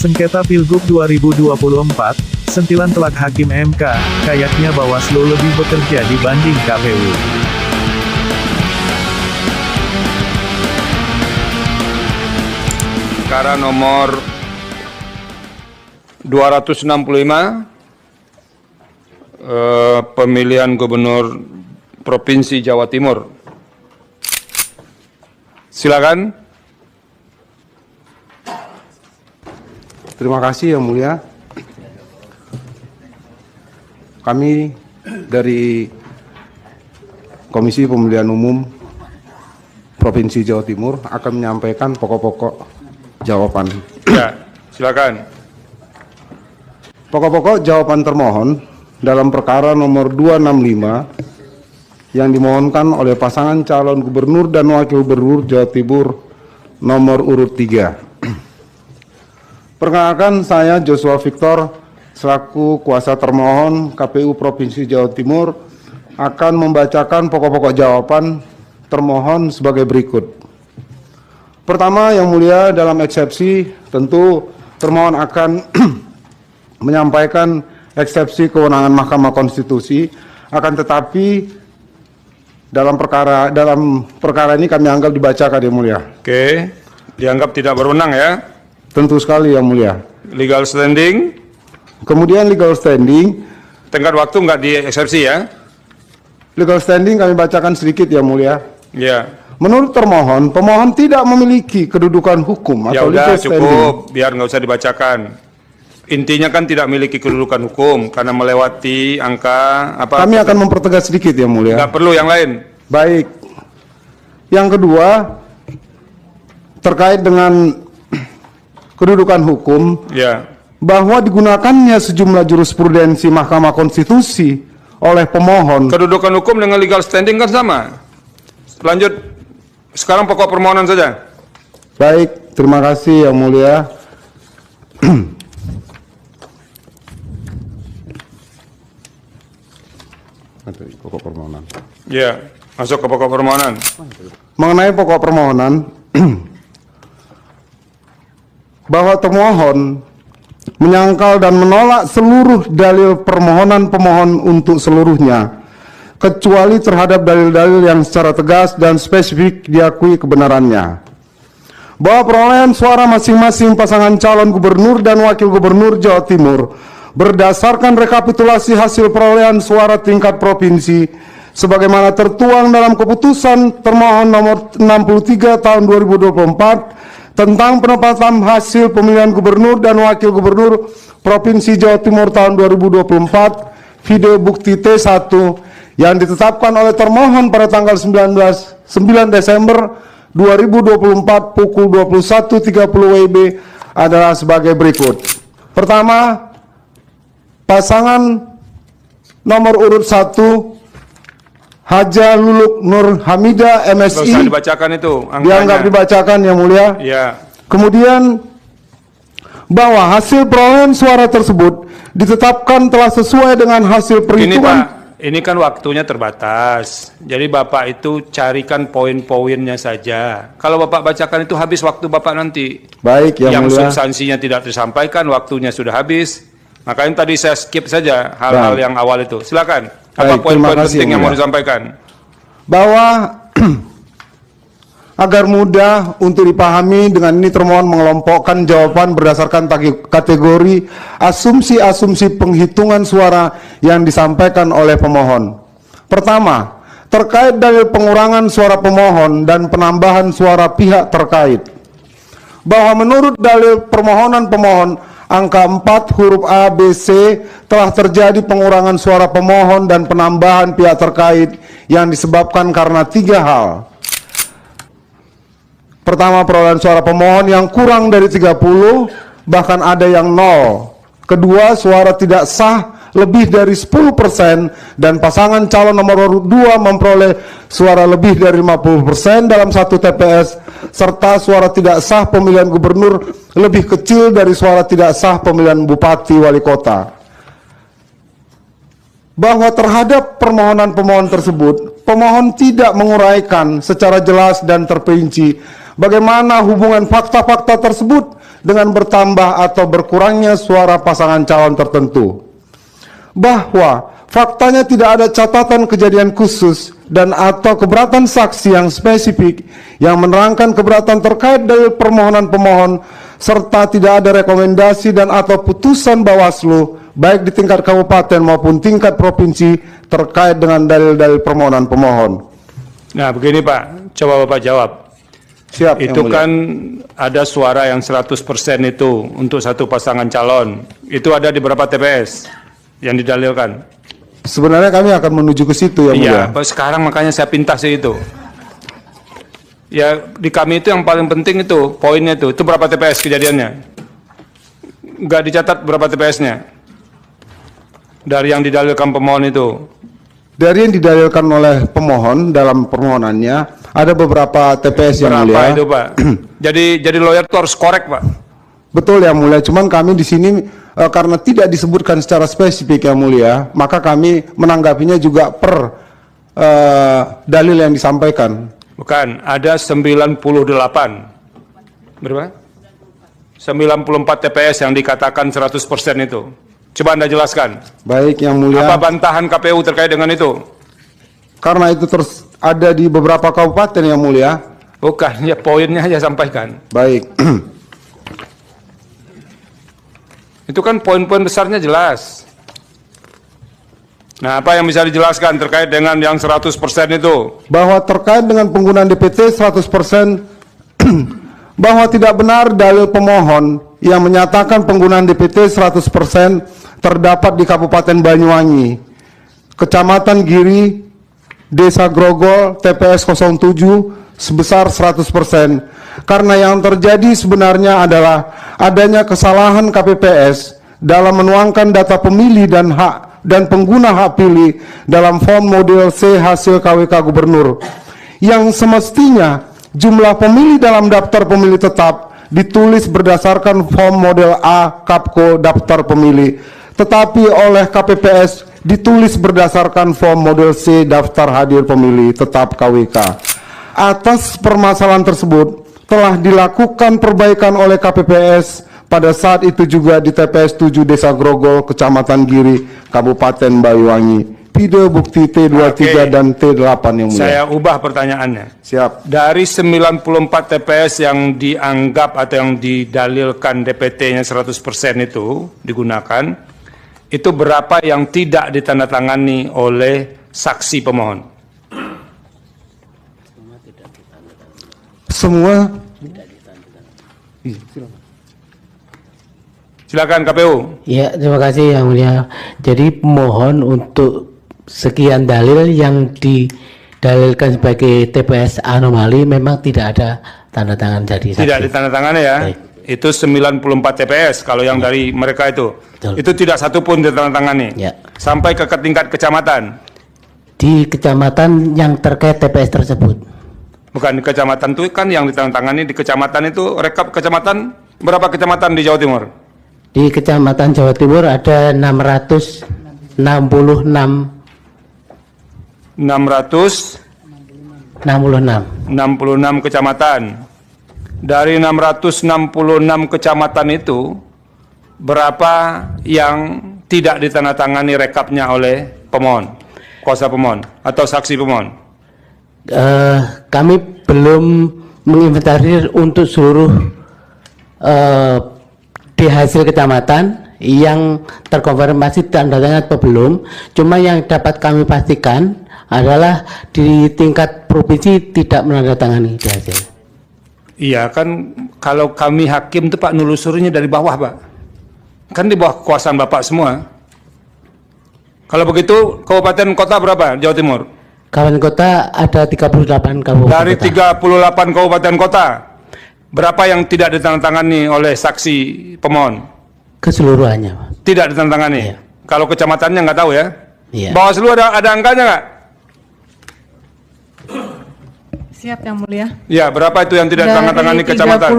Sengketa Pilgub 2024, sentilan telak Hakim MK, kayaknya Bawaslu lebih bekerja dibanding KPU. Perkara nomor 265, pemilihan gubernur Provinsi Jawa Timur. Silakan. Terima kasih Yang Mulia. Kami dari Komisi Pemilihan Umum Provinsi Jawa Timur akan menyampaikan pokok-pokok jawaban. Ya, silakan. Pokok-pokok jawaban termohon dalam perkara nomor 265 yang dimohonkan oleh pasangan calon gubernur dan wakil gubernur Jawa Timur nomor urut 3. Perkenalkan, saya Joshua Victor selaku kuasa termohon KPU Provinsi Jawa Timur akan membacakan pokok-pokok jawaban termohon sebagai berikut. Pertama, Yang Mulia, dalam eksepsi tentu termohon akan menyampaikan eksepsi kewenangan Mahkamah Konstitusi, akan tetapi dalam perkara ini kami anggap dibacakan, Yang Mulia. Oke, dianggap tidak berwenang ya. Tentu sekali, Yang Mulia. Legal standing, Kemudian legal standing. tenggat waktu nggak dieksepsi ya. Legal standing kami bacakan sedikit, Yang Mulia. Ya, Menurut termohon, pemohon tidak memiliki kedudukan hukum ya atau udah legal standing. cukup, biar nggak usah dibacakan. Intinya kan tidak memiliki kedudukan hukum karena melewati angka apa? Kami akan mempertegas sedikit, Yang Mulia. Nggak perlu yang lain. Baik. Yang kedua, terkait dengan kedudukan hukum, Ya, bahwa digunakannya sejumlah jurisprudensi Mahkamah Konstitusi oleh pemohon. kedudukan hukum dengan legal standing kan sama. Lanjut, sekarang pokok permohonan saja. Baik, terima kasih Yang Mulia. Pokok permohonan. Ya, masuk ke pokok permohonan. Mengenai pokok permohonan, bahwa termohon menyangkal dan menolak seluruh dalil permohonan pemohon untuk seluruhnya, kecuali terhadap dalil-dalil yang secara tegas dan spesifik diakui kebenarannya. Bahwa perolehan suara masing-masing pasangan calon gubernur dan wakil gubernur Jawa Timur berdasarkan rekapitulasi hasil perolehan suara tingkat provinsi sebagaimana tertuang dalam keputusan termohon nomor 63 tahun 2024 tentang penetapan hasil pemilihan gubernur dan wakil gubernur Provinsi Jawa Timur tahun 2024, video bukti T1 yang ditetapkan oleh termohon pada tanggal 9 Desember 2024 pukul 21.30 WIB adalah sebagai berikut. Pertama, pasangan nomor urut 1 Haja Luluk Nur Hamida Nggak usah MSI dibacakan itu angkanya. dianggap dibacakan, Yang Mulia. Ya, Kemudian bahwa hasil perolehan suara tersebut ditetapkan telah sesuai dengan hasil ini perhitungan. Pak, ini kan waktunya terbatas. Jadi Bapak itu carikan poin-poinnya saja. Kalau Bapak bacakan itu habis waktu Bapak nanti. Baik, Yang Yang Mulia. substansinya tidak tersampaikan, waktunya sudah habis. Makanya tadi saya skip saja hal-hal Baik. yang awal itu. Silakan. Apa Baik, poin-poin terima kasih, penting Yang yang mau Mulia. disampaikan? Bahwa agar mudah untuk dipahami, dengan ini termohon mengelompokkan jawaban berdasarkan kategori asumsi-asumsi penghitungan suara yang disampaikan oleh pemohon. Pertama, terkait dalil pengurangan suara pemohon dan penambahan suara pihak terkait. Bahwa menurut dalil permohonan pemohon, angka 4 huruf A, B, C telah terjadi pengurangan suara pemohon dan penambahan pihak terkait yang disebabkan karena 3 hal. Pertama, perolehan suara pemohon yang kurang dari 30, bahkan ada yang 0. Kedua, suara tidak sah lebih dari 10% dan pasangan calon nomor urut 2 memperoleh suara lebih dari 50% dalam satu TPS, serta suara tidak sah pemilihan gubernur lebih kecil dari suara tidak sah pemilihan bupati wali kota. Bahwa terhadap permohonan pemohon tersebut, pemohon tidak menguraikan secara jelas dan terperinci bagaimana hubungan fakta-fakta tersebut dengan bertambah atau berkurangnya suara pasangan calon tertentu. Bahwa faktanya tidak ada catatan kejadian khusus dan atau keberatan saksi yang spesifik yang menerangkan keberatan terkait dalil permohonan pemohon, serta tidak ada rekomendasi dan atau putusan Bawaslu baik di tingkat kabupaten maupun tingkat provinsi terkait dengan dalil-dalil permohonan pemohon. Nah, begini Pak, coba Bapak jawab. Siap, Yang Itu Mulia. kan ada suara yang 100% itu untuk satu pasangan calon. Itu ada di berapa TPS yang didalilkan? Sebenarnya kami akan menuju ke situ, Yang Mulia. Iya, Pak, sekarang makanya saya pintas itu. Ya, di kami itu yang paling penting itu, poinnya itu berapa TPS kejadiannya? Nggak dicatat berapa TPS-nya? Dari yang didalilkan pemohon itu. Dari yang didalilkan oleh pemohon dalam permohonannya, ada beberapa TPS, Yang Mulia. Berapa itu, Pak? jadi lawyer itu harus korek, Pak. Betul, Yang Mulia. Cuman kami di sini karena tidak disebutkan secara spesifik, Yang Mulia, maka kami menanggapinya juga per dalil yang disampaikan. Bukan, ada 98. Berapa? 94 TPS yang dikatakan 100% itu. Coba Anda jelaskan. Baik, Yang Mulia. Apa bantahan KPU terkait dengan itu? Karena itu terus ada di beberapa kabupaten, Yang Mulia. Bukan, ya poinnya aja sampaikan. Baik. Itu kan poin-poin besarnya jelas. Nah, apa yang bisa dijelaskan terkait dengan yang 100% itu? Bahwa terkait dengan penggunaan DPT 100%, bahwa tidak benar dalil pemohon yang menyatakan penggunaan DPT 100% terdapat di Kabupaten Banyuwangi, Kecamatan Giri, Desa Grogol, TPS 07 sebesar 100%. Karena yang terjadi sebenarnya adalah adanya kesalahan KPPS dalam menuangkan data pemilih dan pengguna hak pilih dalam form model C hasil KWK Gubernur, yang semestinya jumlah pemilih dalam daftar pemilih tetap ditulis berdasarkan form model A Kapko daftar pemilih, tetapi oleh KPPS ditulis berdasarkan form model C daftar hadir pemilih tetap KWK. Atas permasalahan tersebut telah dilakukan perbaikan oleh KPPS pada saat itu juga di TPS 7 Desa Grogol, Kecamatan Giri, Kabupaten Banyuwangi. Video bukti T23 Oke. dan T8, Yang Mulia. Saya ubah pertanyaannya. Siap. Dari 94 TPS yang dianggap atau yang didalilkan DPT-nya 100% itu digunakan, itu berapa yang tidak ditandatangani oleh saksi pemohon? Semua Silakan KPU. Ya, terima kasih Yang Mulia. Jadi mohon untuk sekian dalil yang didalilkan sebagai TPS anomali memang tidak ada tanda tangan dari saksi. Tidak ditandatangani ya. Baik. Itu 94 TPS kalau yang dari mereka itu. Betul. Itu tidak satu pun ditandatangani. Ya. Sampai ke tingkat kecamatan. Di kecamatan yang terkait TPS tersebut. Bukan di kecamatan itu kan yang ditandatangani di kecamatan itu rekap kecamatan berapa kecamatan di Jawa Timur? Di kecamatan Jawa Timur ada 666 kecamatan. Dari 666 kecamatan itu berapa yang tidak ditandatangani rekapnya oleh pemohon, kuasa pemohon atau saksi pemohon? Kami belum menginventarisir untuk seluruh di hasil kecamatan yang terkonfirmasi tanda tangan atau belum. Cuma yang dapat kami pastikan adalah di tingkat provinsi tidak menandatangani di hasil. Iya kan, kalau kami hakim itu Pak nelusurinya dari bawah Pak. Kan di bawah kekuasaan Bapak semua. Kalau begitu kabupaten kota berapa Jawa Timur? Kabupaten kota ada 38 kabupaten Dari kota. 38 kabupaten kota, berapa yang tidak ditandatangani oleh saksi pemohon? Keseluruhannya, Pak. Tidak ditandatangani. Iya. Kalau kecamatannya nggak tahu ya. Iya. Bawaslu ada angkanya nggak? Siap Yang Mulia. Ya, berapa itu yang tidak Dari ditandatangani kecamatan?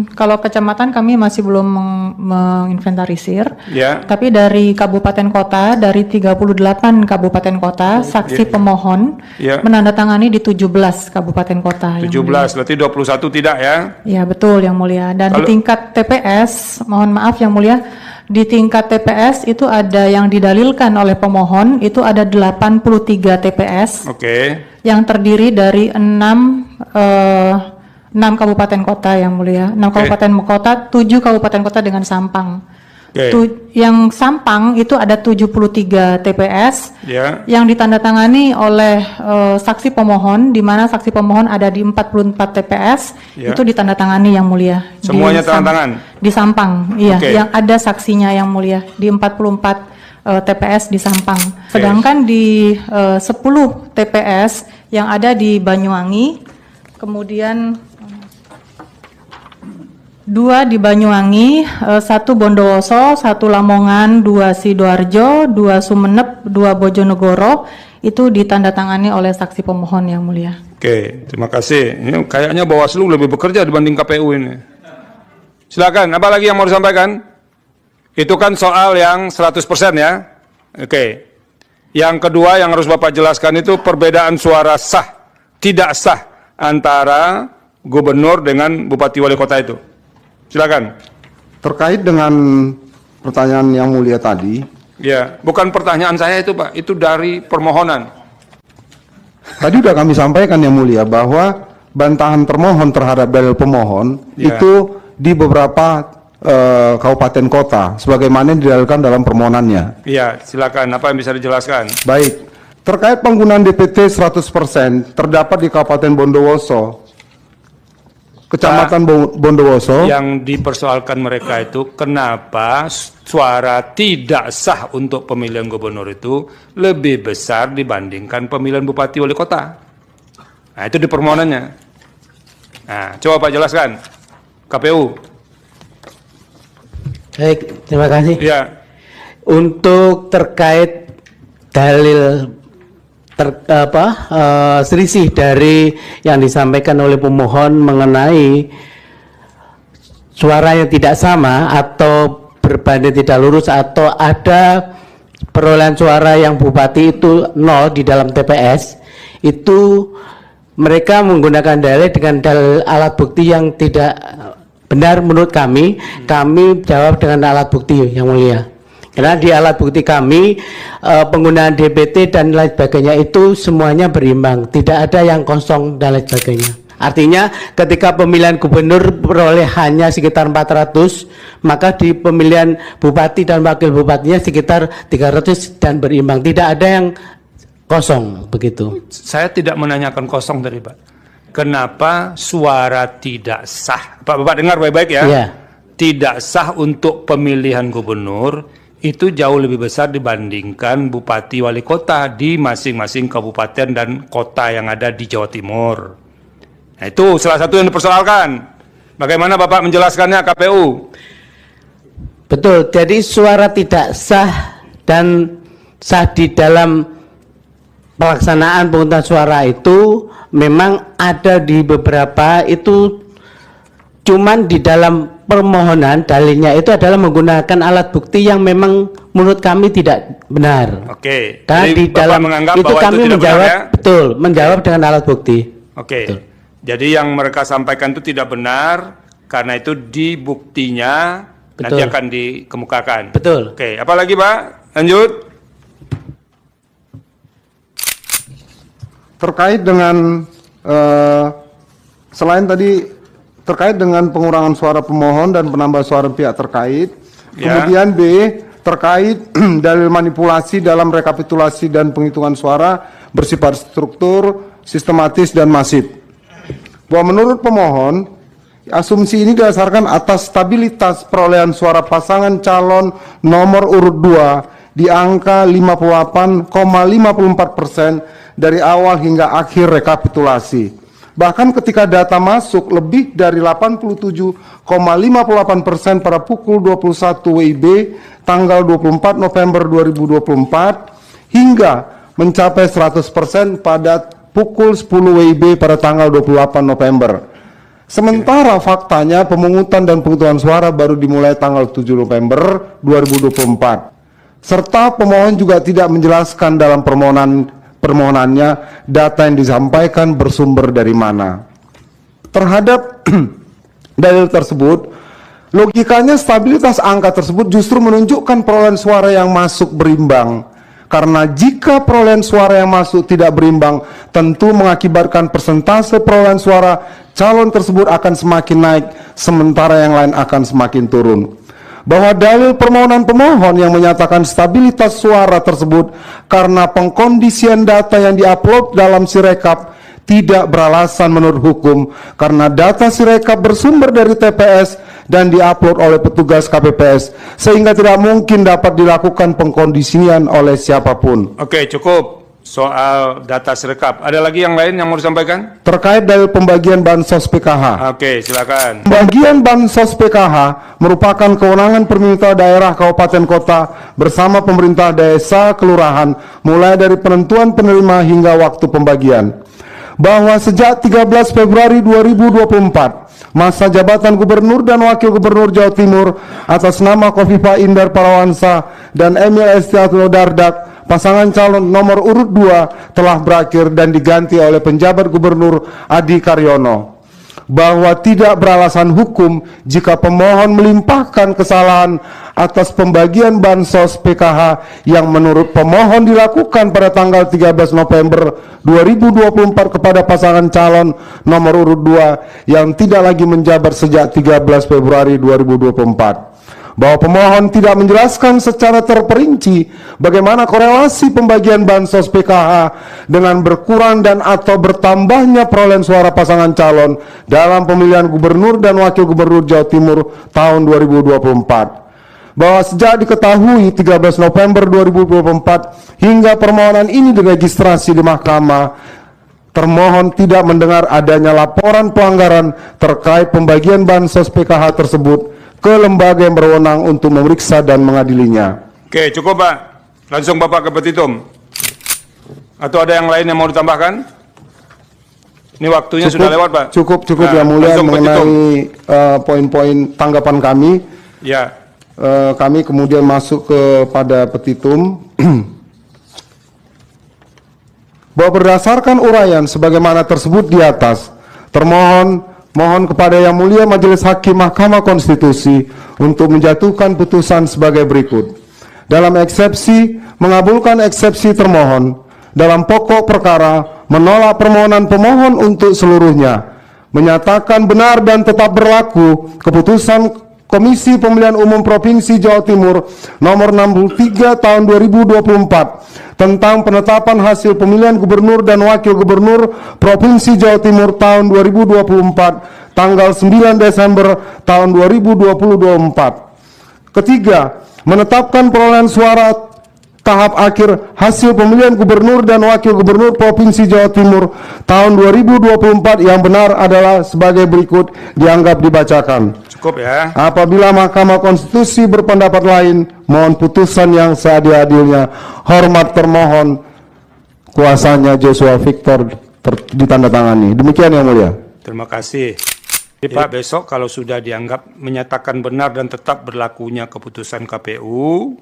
38, kalau kecamatan kami masih belum menginventarisir. Ya. Tapi dari kabupaten kota, dari 38 kabupaten kota, saksi pemohon Ya. menandatangani di 17 kabupaten kota. Yang 17, berarti 21 tidak ya? Ya betul Yang Mulia. Dan Kalau- di tingkat TPS, mohon maaf Yang Mulia, di tingkat TPS itu ada yang didalilkan oleh pemohon, itu ada 83 TPS. Oke. Yang terdiri dari 6 kabupaten kota Yang Mulia, 6 Oke. kabupaten kota, 7 kabupaten kota dengan Sampang. Oke. Yang Sampang itu ada 73 TPS Ya. yang ditandatangani oleh saksi pemohon, di mana saksi pemohon ada di 44 TPS, Ya. itu ditandatangani Yang Mulia. Semuanya Di tanda tangan? Di Sampang, iya, Oke. yang ada saksinya Yang Mulia di 44 TPS di Sampang. Sedangkan di 10 TPS yang ada di Banyuwangi, kemudian 2 di Banyuwangi, 1 Bondowoso, 1 Lamongan, 2 Sidoarjo, 2 Sumeneb, 2 Bojonegoro, itu ditandatangani oleh saksi pemohon Yang Mulia. Oke, terima kasih. Ini kayaknya Bawaslu lebih bekerja dibanding KPU ini. Silakan, apa lagi yang mau disampaikan? Itu kan soal yang 100% ya. Oke. Yang kedua yang harus Bapak jelaskan itu perbedaan suara sah, tidak sah antara gubernur dengan bupati wali kota itu. Silakan. Terkait dengan pertanyaan Yang Mulia tadi, Ya, bukan pertanyaan saya itu Pak, itu dari permohonan. tadi sudah kami sampaikan Yang Mulia bahwa bantahan termohon terhadap dalil pemohon Ya. itu di beberapa kabupaten kota, sebagaimana yang didalilkan dalam permohonannya. Iya, silakan. Apa yang bisa dijelaskan? Baik, terkait penggunaan DPT 100% terdapat di Kabupaten Bondowoso, Kecamatan Bondowoso. Yang dipersoalkan mereka itu kenapa suara tidak sah untuk pemilihan gubernur itu lebih besar dibandingkan pemilihan bupati wali kota. Nah, itu di permohonannya. Nah, coba Pak jelaskan. KPU. Baik, terima kasih. Ya, Untuk terkait dalil selisih dari yang disampaikan oleh pemohon mengenai suara yang tidak sama atau berbanding tidak lurus atau ada perolehan suara yang bupati itu 0 di dalam TPS, itu mereka menggunakan dalil dengan dalil alat bukti yang tidak benar menurut kami jawab dengan alat bukti Yang Mulia. Karena di alat bukti kami penggunaan DPT dan lain sebagainya itu semuanya berimbang, tidak ada yang kosong dan lain sebagainya. Artinya ketika pemilihan gubernur peroleh hanya sekitar 400, maka di pemilihan bupati dan wakil bupatinya sekitar 300 dan berimbang, tidak ada yang kosong begitu. saya tidak menanyakan kosong tadi Pak. Kenapa suara tidak sah? Pak, Bapak dengar baik-baik ya. Iya. Tidak sah untuk pemilihan gubernur itu jauh lebih besar dibandingkan bupati wali kota di masing-masing kabupaten dan kota yang ada di Jawa Timur. Nah, itu salah satu yang dipersoalkan. Bagaimana Bapak menjelaskannya KPU? Betul, jadi suara tidak sah dan sah di dalam pelaksanaan pemungutan suara itu memang ada di beberapa, itu cuman di dalam permohonan dalilnya itu adalah menggunakan alat bukti yang memang menurut kami tidak benar. Oke. Karena Jadi di Bapak dalam menganggap itu bahwa kami itu tidak menjawab benar, ya? betul, menjawab dengan alat bukti. Oke. Betul. Jadi yang mereka sampaikan itu tidak benar, karena itu di buktinya nanti Betul. akan dikemukakan. Betul. Oke, apa lagi Pak? Lanjut. Terkait dengan selain tadi terkait dengan pengurangan suara pemohon dan penambah suara pihak terkait, Ya. kemudian B terkait dalil manipulasi dalam rekapitulasi dan penghitungan suara bersifat struktur, sistematis dan masif. Bahwa menurut pemohon, asumsi ini didasarkan atas stabilitas perolehan suara pasangan calon nomor urut 2 di angka 58,54% dari awal hingga akhir rekapitulasi. Bahkan ketika data masuk lebih dari 87,58% pada pukul 21 WIB tanggal 24 November 2024 hingga mencapai 100% pada pukul 10 WIB pada tanggal 28 November. Sementara faktanya pemungutan dan penghitungan suara baru dimulai tanggal 7 November 2024. Serta pemohon juga tidak menjelaskan dalam permohonannya data yang disampaikan bersumber dari mana. Terhadap dalil tersebut, logikanya stabilitas angka tersebut justru menunjukkan perolehan suara yang masuk berimbang. Karena jika perolehan suara yang masuk tidak berimbang, tentu mengakibatkan persentase perolehan suara calon tersebut akan semakin naik, sementara yang lain akan semakin turun. Bahwa dalil permohonan pemohon yang menyatakan stabilitas suara tersebut karena pengkondisian data yang diupload dalam Sirekap tidak beralasan menurut hukum, karena data Sirekap bersumber dari TPS dan diupload oleh petugas KPPS, sehingga tidak mungkin dapat dilakukan pengkondisian oleh siapapun. Oke, cukup soal data Sirekap. Ada lagi yang lain yang mau disampaikan? Terkait dalil pembagian bansos PKH. Oke, silakan. Pembagian bansos PKH merupakan kewenangan pemerintah daerah kabupaten kota bersama pemerintah desa kelurahan, mulai dari penentuan penerima hingga waktu pembagian. Bahwa sejak 13 Februari 2024, masa jabatan Gubernur dan Wakil Gubernur Jawa Timur atas nama Khofifah Indar Parawansa dan Emil Estiatno Dardak, pasangan calon nomor urut 2 telah berakhir dan diganti oleh penjabat Gubernur Adi Karyono. Bahwa tidak beralasan hukum jika pemohon melimpahkan kesalahan atas pembagian bansos PKH yang menurut pemohon dilakukan pada tanggal 13 November 2024 kepada pasangan calon nomor urut 2 yang tidak lagi menjabat sejak 13 Februari 2024. Bahwa pemohon tidak menjelaskan secara terperinci bagaimana korelasi pembagian bansos PKH dengan berkurang dan atau bertambahnya perolehan suara pasangan calon dalam pemilihan gubernur dan wakil gubernur Jawa Timur tahun 2024. Bahwa sejak diketahui 13 November 2024 hingga permohonan ini diregistrasi di mahkamah, termohon tidak mendengar adanya laporan pelanggaran terkait pembagian bansos PKH tersebut ke lembaga yang berwenang untuk memeriksa dan mengadilinya. Oke, cukup Pak. Langsung Bapak ke petitum. Atau ada yang lain yang mau ditambahkan? Ini waktunya sudah lewat Pak. Cukup Nah, yang mulia langsung mengenai poin-poin tanggapan kami. Ya, Kami kemudian masuk kepada petitum. Bahwa berdasarkan uraian sebagaimana tersebut di atas, termohon mohon kepada Yang Mulia Majelis Hakim Mahkamah Konstitusi untuk menjatuhkan putusan sebagai berikut. Dalam eksepsi, mengabulkan eksepsi termohon. Dalam pokok perkara, menolak permohonan pemohon untuk seluruhnya. Menyatakan benar dan tetap berlaku keputusan Komisi Pemilihan Umum Provinsi Jawa Timur nomor 63 tahun 2024 tentang penetapan hasil pemilihan gubernur dan wakil gubernur Provinsi Jawa Timur tahun 2024 tanggal 9 Desember tahun 2024. Ketiga, menetapkan perolehan suara tahap akhir hasil pemilihan gubernur dan wakil gubernur Provinsi Jawa Timur tahun 2024 yang benar adalah sebagai berikut, dianggap dibacakan. cukup ya. Apabila Mahkamah Konstitusi berpendapat lain, mohon putusan yang seadil-adilnya. Hormat termohon, kuasanya Joshua Victor ditandatangani. Demikian Yang Mulia. Terima kasih. Jadi, Pak, besok kalau sudah dianggap menyatakan benar dan tetap berlakunya keputusan KPU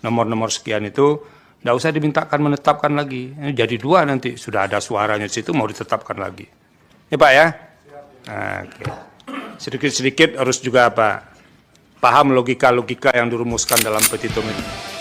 nomor-nomor sekian itu, tidak usah dimintakan menetapkan lagi. Ini jadi 2 nanti, sudah ada suaranya di situ mau ditetapkan lagi. Ya Pak ya? Nah, oke. Sedikit-sedikit harus juga paham logika-logika yang dirumuskan dalam petitum ini.